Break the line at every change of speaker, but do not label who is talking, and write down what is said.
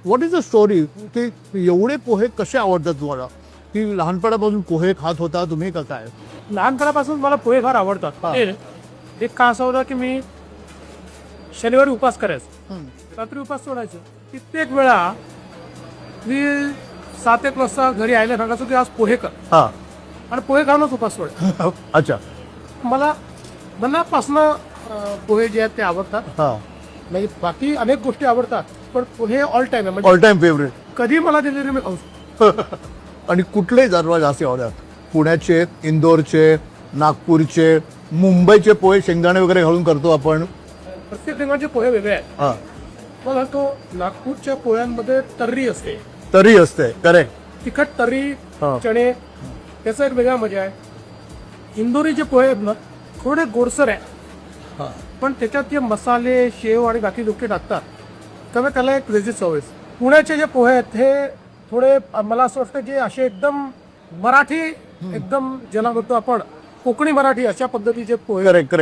What is the story की एवढे पोहे कसे आवडतात तुम्हाला की लहानपणापासून पोहे खात होता तुम्ही का काय?
लहानपणापासून मला पोहे फार आवडतात.
हा.
एक का असं होतं की मी शनिवारी उपास करायचो, रात्री उपास सोडायचो. कित्येक वेळा मी 7-1 वाजता घरी यायला सांगायचो की आज पोहे कर,
हा.
आणि पोहे खाऊनच उपास सोडायचो.
अच्छा.
मला मनापासनं पोहे जे आहेत ते आवडतात.
हा.
म्हणजे बाकी अनेक गोष्टी आवडतात, पण पोहे ऑल टाइम आहे. म्हणजे
ऑल टाइम फेवरेट.
कधी मला दिले तरी मी खाऊ शकतो.
आणि कुठलेही सर्वात जास्त आवडतात? पुण्याचे, इंदोरचे, नागपूरचे, मुंबईचे पोहे शेंगदाणे वगैरे घालून करतो आपण.
प्रत्येक ठिकाणचे पोहे वेगळे आहेत.
हा.
मला तो नागपूरच्या पोह्यांमध्ये तर्री असते,
तरी असते. करेक्ट.
तिखट तर्री,
हा.
चणे, त्याचा एक वेगळा मजा आहे. इंदोरीचे पोहे आहेत ना, थोडे गोडसर आहे,
हा.
पण त्याच्यात जे मसाले, शेव आणि बाकी गोष्टी टाकतात त्यामुळे त्याला एक वेगळी चव आहे. पुण्याचे जे पोहे आहेत हे थोडे मला असं वाटतं की असे एकदम मराठी, एकदम ज्याला म्हणतो आपण कोकणी मराठी अशा पद्धतीचे पोहे.
Correct correct.